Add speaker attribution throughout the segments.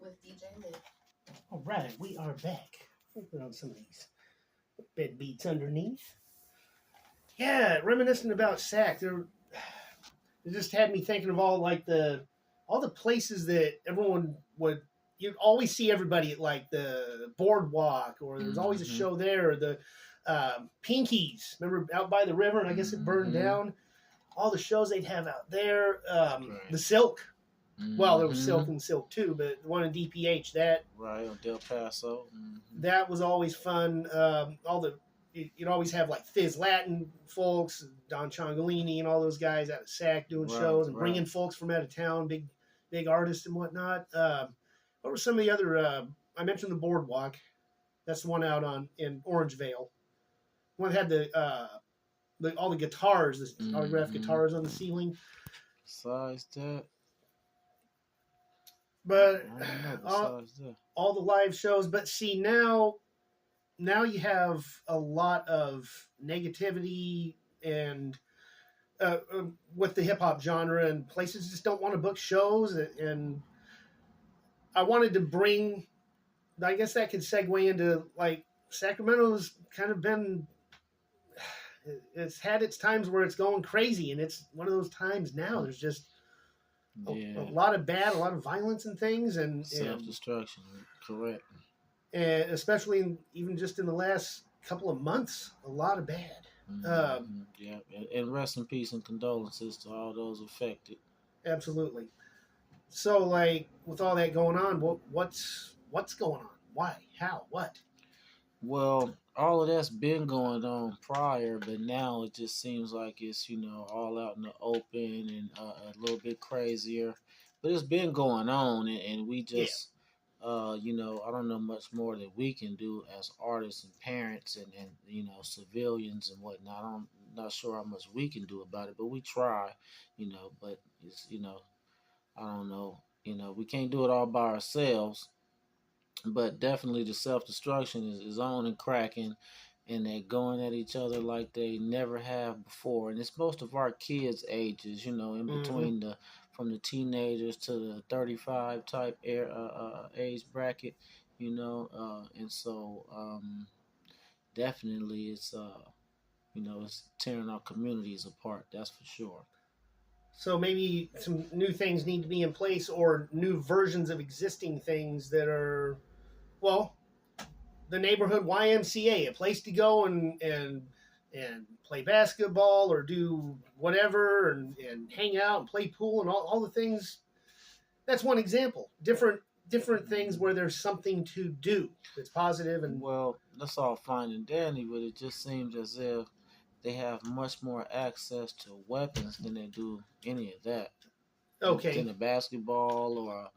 Speaker 1: with DJ Liv.
Speaker 2: All right, we are back. We'll put on some of these bed beats underneath. Yeah, reminiscing about Sac. It just had me thinking of all the places that everyone would. You'd always see everybody at like the boardwalk, or there's always a show there. Or the Pinkies, remember out by the river, and I guess it burned down. All the shows they'd have out there. The Silk. Well, there was Silk and Silk too, but the one in DPH, that
Speaker 3: right on Del Paso,
Speaker 2: that was always fun. You'd always have like Fizz Latin folks, Don Ciongolini, and all those guys out of SAC doing shows and bringing folks from out of town, big artists and whatnot. What were some of the other? I mentioned the Boardwalk. That's the one out in Orangevale. One that had all the guitars, the autographed guitars on the ceiling.
Speaker 3: Besides that.
Speaker 2: But all the live shows. But see, now you have a lot of negativity and with the hip hop genre, and places just don't want to book shows. And I wanted to bring, I guess that could segue into like Sacramento's kind of been. It's had its times where it's going crazy, and it's one of those times now. There's just a lot of bad, a lot of violence and things, and
Speaker 3: self-destruction. Correct.
Speaker 2: And especially even just in the last couple of months, a lot of bad.
Speaker 3: And rest in peace and condolences to all those affected.
Speaker 2: Absolutely. So, like, with all that going on, what's going on? Why? How? What?
Speaker 3: Well, all of that's been going on prior, but now it just seems like it's, all out in the open and a little bit crazier. But it's been going on, and we just, I don't know much more that we can do as artists and parents and civilians and whatnot. I'm not sure how much we can do about it, but we try, but it's, I don't know, we can't do it all by ourselves. But definitely the self-destruction is on and cracking, and they're going at each other like they never have before. And it's most of our kids' ages, in between from the teenagers to the 35 type age bracket, and so definitely it's it's tearing our communities apart. That's for sure.
Speaker 2: So maybe some new things need to be in place, or new versions of existing things that are, well, the neighborhood YMCA, a place to go and play basketball or do whatever and hang out and play pool and all the things. That's one example. Different things where there's something to do that's positive. And
Speaker 3: well, that's all fine and dandy, but it just seems as if they have much more access to weapons than they do any of that.
Speaker 2: Okay.
Speaker 3: In a basketball or,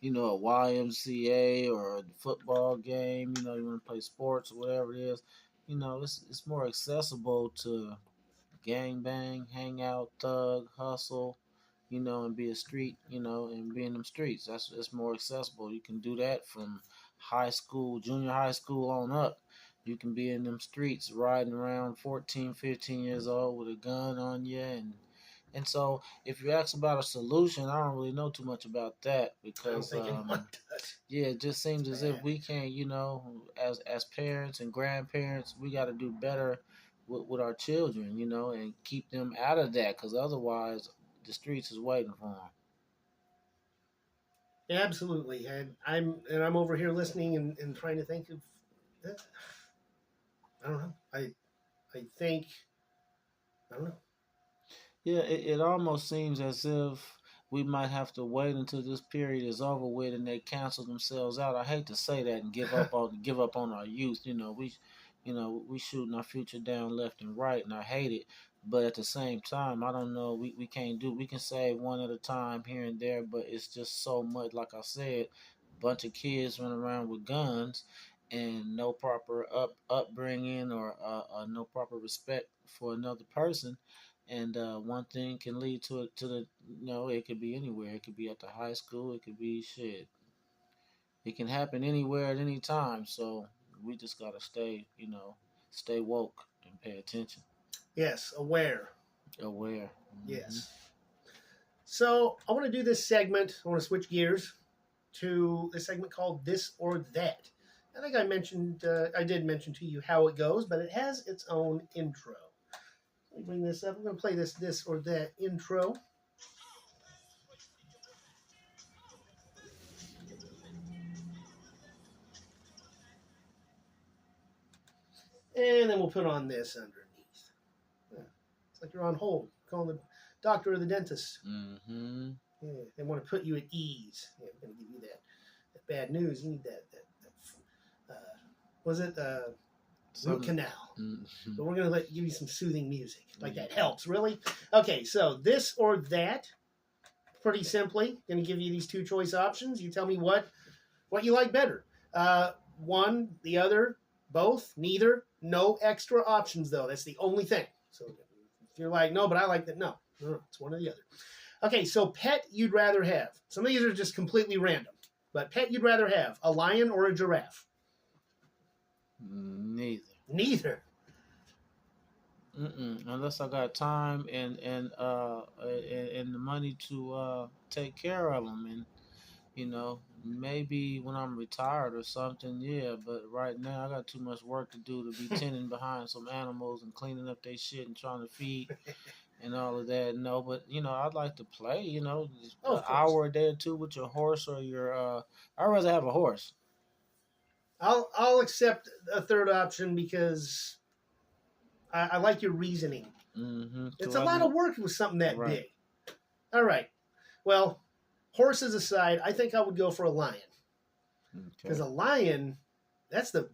Speaker 3: a YMCA or a football game, you want to play sports or whatever it is, it's more accessible to gang bang, hang out, thug, hustle, and be a street, and be in them streets. It's more accessible. You can do that from high school, junior high school on up. You can be in them streets riding around 14, 15 years old with a gun on you. And so if you ask about a solution, I don't really know too much about that because, it just seems as if we can't, as parents and grandparents, we got to do better with our children, and keep them out of that because otherwise the streets is waiting for them.
Speaker 2: Yeah, absolutely. And I'm over here listening and trying to think of that. I don't know. I think, I don't know.
Speaker 3: Yeah, it almost seems as if we might have to wait until this period is over with and they cancel themselves out. I hate to say that and give up on our youth. We shooting our future down left and right, and I hate it. But at the same time, I don't know. We can't do. We can save one at a time here and there, but it's just so much. Like I said, a bunch of kids running around with guns and no proper upbringing or no proper respect for another person. And one thing can lead to the it could be anywhere. It could be at the high school. It could be shit. It can happen anywhere at any time. So we just gotta stay woke and pay attention.
Speaker 2: Yes, aware.
Speaker 3: Aware.
Speaker 2: Yes. So I want to do this segment. I want to switch gears. to a segment called This or That. I think I did mention to you how it goes, but it has its own intro. Let me bring this up. I'm going to play this or that intro. And then we'll put on this underneath. Yeah, it's like you're on hold, calling the doctor or the dentist.
Speaker 3: Mm-hmm.
Speaker 2: Yeah, they want to put you at ease. Yeah, I'm going to give you that bad news. You need that was it root canal.
Speaker 3: Mm-hmm.
Speaker 2: But we're going to give you some soothing music. Like that helps, really? Okay, so this or that, pretty simply, going to give you these two choice options. You tell me what you like better. One, the other, both, neither. No extra options, though. That's the only thing. So if you're like, no, but I like that. No, it's one or the other. Okay, so pet you'd rather have. Some of these are just completely random. But pet you'd rather have, a lion or a giraffe? Neither.
Speaker 3: Unless I got time and the money to take care of them, and maybe when I'm retired or something, yeah. But right now, I got too much work to do to be tending behind some animals and cleaning up their shit and trying to feed and all of that. No, but I'd like to play. An hour a day or two with your horse or your. I'd rather have a horse.
Speaker 2: I'll accept a third option because I like your reasoning.
Speaker 3: Mm-hmm.
Speaker 2: It's a lot of work with something that big. All right. Well, horses aside, I think I would go for a lion. Because a lion, that's the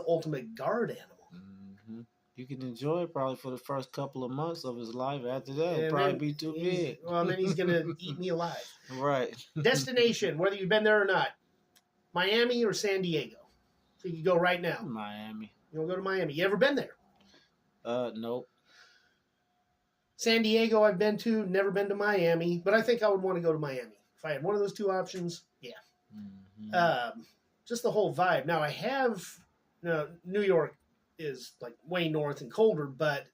Speaker 2: ultimate guard animal.
Speaker 3: Mm-hmm. You can enjoy it probably for the first couple of months of his life. After that, it'll probably be too big.
Speaker 2: Well, then he's going to eat me alive.
Speaker 3: Right.
Speaker 2: Destination, whether you've been there or not, Miami or San Diego? So you can go right now.
Speaker 3: Miami.
Speaker 2: You want to go to Miami? You ever been there?
Speaker 3: Nope.
Speaker 2: San Diego I've been to, never been to Miami, but I think I would want to go to Miami. If I had one of those two options, yeah. Mm-hmm. Just the whole vibe. Now, I have, New York is like way north and colder, but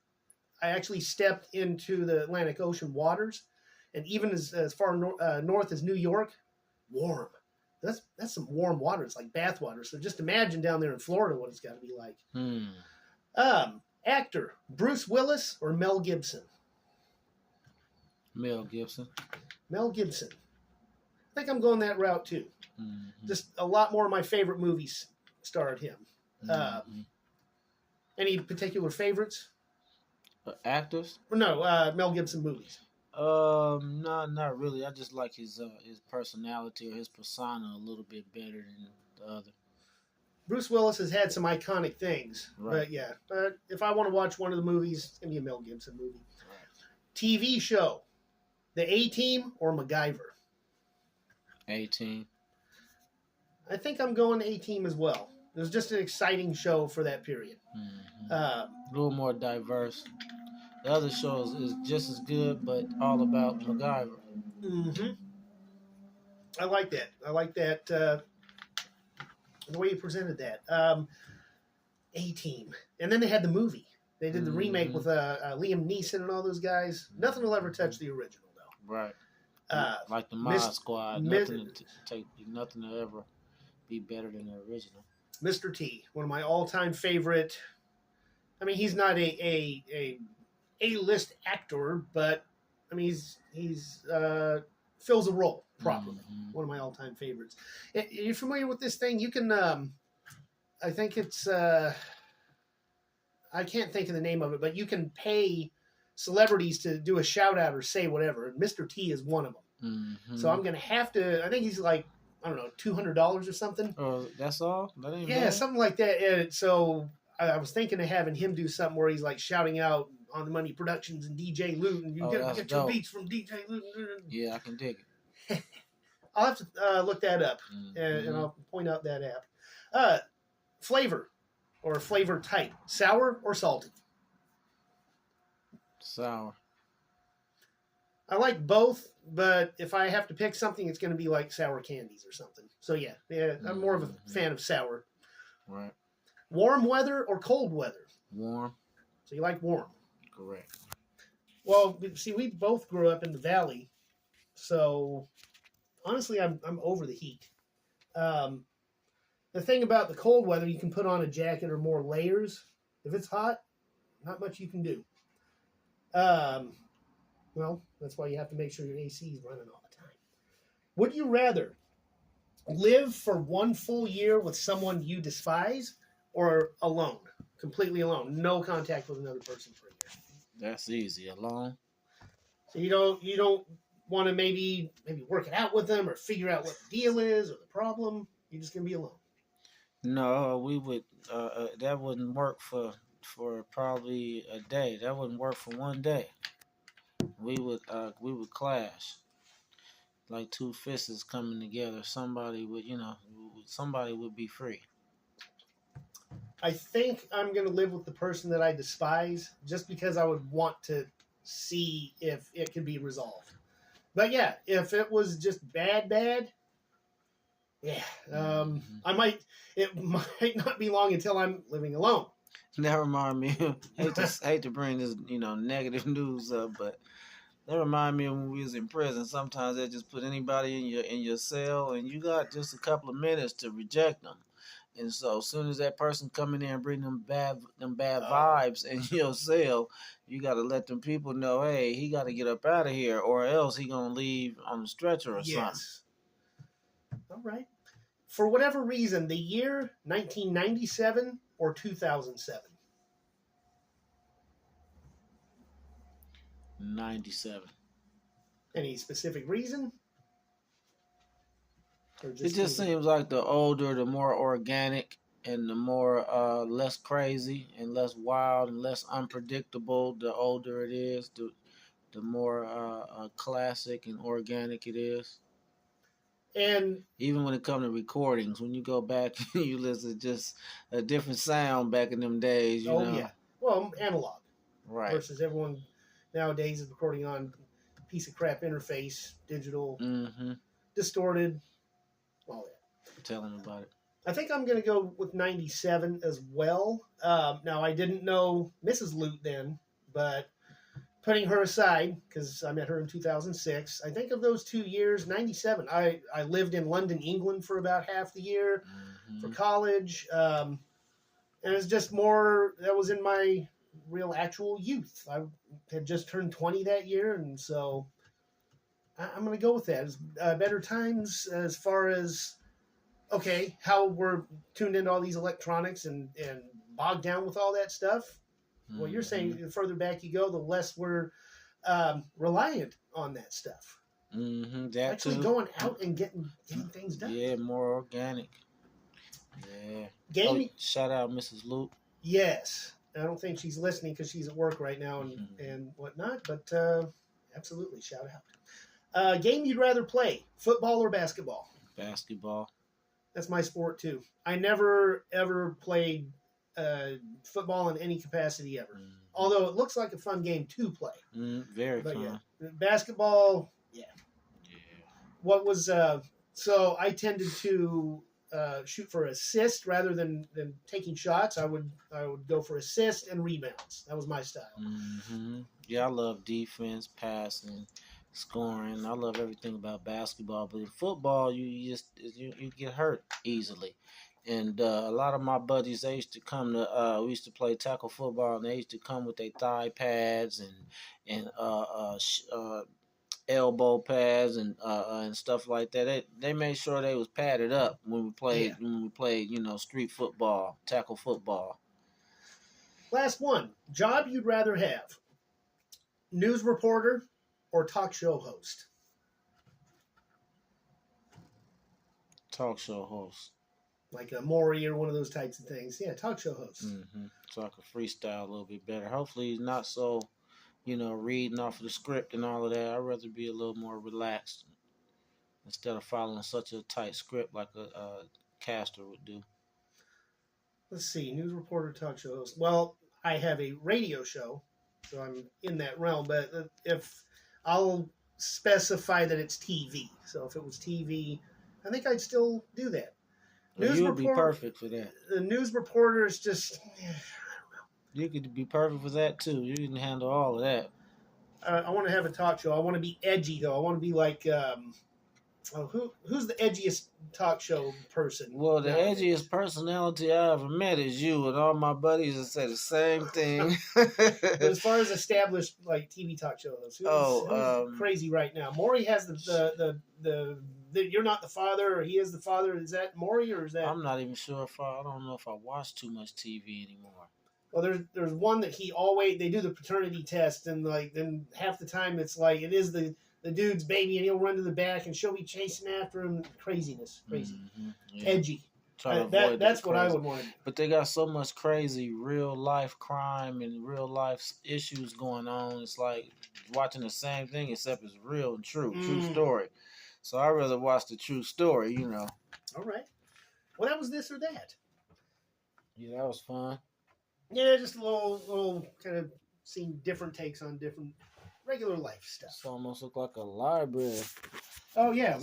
Speaker 2: I actually stepped into the Atlantic Ocean waters, and even as far north as New York, warm. That's some warm water. It's like bath water. So just imagine down there in Florida what it's got to be like. Actor, Bruce Willis or Mel Gibson?
Speaker 3: Mel Gibson.
Speaker 2: Mel Gibson. I think I'm going that route too. Mm-hmm. Just a lot more of my favorite movies starred him. Mm-hmm. Any particular favorites?
Speaker 3: Actors?
Speaker 2: No, Mel Gibson movies.
Speaker 3: No, not really. I just like his personality or his persona a little bit better than the other.
Speaker 2: Bruce Willis has had some iconic things, right. But yeah. If I want to watch one of the movies, it's gonna be a Mel Gibson movie. Right. TV show, The A-Team or MacGyver?
Speaker 3: A-Team.
Speaker 2: I think I'm going A-Team as well. It was just an exciting show for that period.
Speaker 3: Mm-hmm. A little more diverse. The other shows is just as good, but all about MacGyver.
Speaker 2: Mm-hmm. I like that. The way you presented that. A-Team. And then they had the movie. They did the remake with Liam Neeson and all those guys. Nothing will ever touch the original, though.
Speaker 3: Right. Like the Mod Squad. Nothing to ever be better than the original.
Speaker 2: Mr. T, one of my all-time favorite. I mean, he's not a A-list actor, but I mean, he's fills a role properly. Mm-hmm. One of my all-time favorites. You're familiar with this thing? You can, I think it's, I can't think of the name of it, but you can pay celebrities to do a shout-out or say whatever. Mr. T is one of them. Mm-hmm. So I'm going to have to, I think he's like, I don't know, $200 or something.
Speaker 3: Oh, that's all? That ain't
Speaker 2: bad. Something like that. And so I was thinking of having him do something where he's like shouting out On the Money Productions and DJ Luton. You get your beats from DJ Luton.
Speaker 3: Yeah, I can dig
Speaker 2: it. I'll have to look that up, and I'll point out that app. Flavor or flavor type, sour or salty?
Speaker 3: Sour.
Speaker 2: I like both, but if I have to pick something, it's going to be like sour candies or something. So yeah, I'm more of a fan of sour.
Speaker 3: Right.
Speaker 2: Warm weather or cold weather?
Speaker 3: Warm.
Speaker 2: So you like warm?
Speaker 3: Correct.
Speaker 2: Well, see, we both grew up in the valley, so honestly, I'm over the heat. The thing about the cold weather, you can put on a jacket or more layers. If it's hot, not much you can do. Well, that's why you have to make sure your AC is running all the time. Would you rather live for one full year with someone you despise, or alone, completely alone, no contact with another person for a year?
Speaker 3: That's easy. Alone.
Speaker 2: So you don't want to maybe work it out with them or figure out what the deal is or the problem. You're just gonna be alone.
Speaker 3: No, we would. That wouldn't work for probably a day. That wouldn't work for one day. We would clash like two fists coming together. Somebody would be free.
Speaker 2: I think I'm going to live with the person that I despise just because I would want to see if it can be resolved. But yeah, if it was just bad, yeah, it might not be long until I'm living alone.
Speaker 3: That remind me, hate to bring this, negative news up, but that remind me of when we was in prison. Sometimes they just put anybody in your cell, and you got just a couple of minutes to reject them. And so, as soon as that person come in there and bring them bad vibes in your cell, you got to let them people know, hey, he got to get up out of here, or else he gonna leave on the stretcher or something.
Speaker 2: All right. For whatever reason, the year 1997 or 2007.
Speaker 3: 97.
Speaker 2: Any specific reason?
Speaker 3: It just seems like the older, the more organic, and the more less crazy and less wild and less unpredictable. The older it is, the more classic and organic it is.
Speaker 2: And
Speaker 3: even when it comes to recordings, when you go back and you listen to just a different sound back in them days, you know.
Speaker 2: Yeah. Well, analog.
Speaker 3: Right.
Speaker 2: Versus everyone nowadays is recording on a piece of crap interface, digital, distorted, all that.
Speaker 3: Tell them about it.
Speaker 2: I think I'm going to go with 97 as well. Now, I didn't know Mrs. Lute then, but putting her aside, because I met her in 2006, I think of those 2 years, 97. I lived in London, England for about half the year for college. And it's just more, that was in my real actual youth. I had just turned 20 that year, and so I'm going to go with that. It's better times as far as, okay, how we're tuned into all these electronics and bogged down with all that stuff. Well, you're saying the further back you go, the less we're reliant on that stuff. Actually too. Going out and getting things done.
Speaker 3: Yeah, more organic. Yeah. Shout out Mrs. Luke.
Speaker 2: Yes. I don't think she's listening because she's at work right now and whatnot, but absolutely, shout out. Game you'd rather play, football or basketball?
Speaker 3: Basketball. That's
Speaker 2: my sport, too. I never, ever played football in any capacity ever. Although it looks like a fun game to play.
Speaker 3: Very fun.
Speaker 2: Yeah. Basketball, yeah. What was so I tended to shoot for assist rather than taking shots. I would go for assist and rebounds. That was my style.
Speaker 3: Yeah, I love defense, passing, scoring. I love everything about basketball. But in football, you get hurt easily. And a lot of my buddies, they used to come to, we used to play tackle football, and they used to come with their thigh pads and elbow pads and stuff like that. They made sure they was padded up when we played street football, tackle football.
Speaker 2: Last one. Job you'd rather have: news reporter or talk show host?
Speaker 3: Talk show host.
Speaker 2: Like a Maury or one of those types of things. Yeah, talk show host.
Speaker 3: So I could freestyle a little bit better. Hopefully not so, reading off of the script and all of that. I'd rather be a little more relaxed instead of following such a tight script like a caster would do.
Speaker 2: Let's see, news reporter, talk show host. Well, I have a radio show, so I'm in that realm. But if I'll specify that it's TV. So if it was TV, I think I'd still do that.
Speaker 3: You would be perfect for that.
Speaker 2: The news reporter is just, I don't know.
Speaker 3: You could be perfect for that, too. You can handle all of that.
Speaker 2: I want to have a talk show. I want to be edgy, though. I want to be like who's the edgiest talk show person?
Speaker 3: Well, the edgiest personality I ever met is you, and all my buddies have said the same thing.
Speaker 2: But as far as established like TV talk shows, who's crazy right now? Maury has the You're Not the Father, or He Is the Father. Is that Maury, or is that?
Speaker 3: I'm not even sure if I don't know if I watch too much TV anymore.
Speaker 2: Well, there's one that they do the paternity test, and like then half the time it's like it is the dude's baby, and he'll run to the back, and she'll be chasing after him. Crazy, yeah. Edgy. That's what I would want.
Speaker 3: But they got so much crazy real life crime and real life issues going on. It's like watching the same thing except it's real and true story. So I rather watch the true story, you know.
Speaker 2: All right. Well, that was This or That.
Speaker 3: Yeah, that was fun.
Speaker 2: Yeah, just a little kind of seeing different takes on different regular life stuff.
Speaker 3: It almost looked like a library.
Speaker 2: Oh, yeah.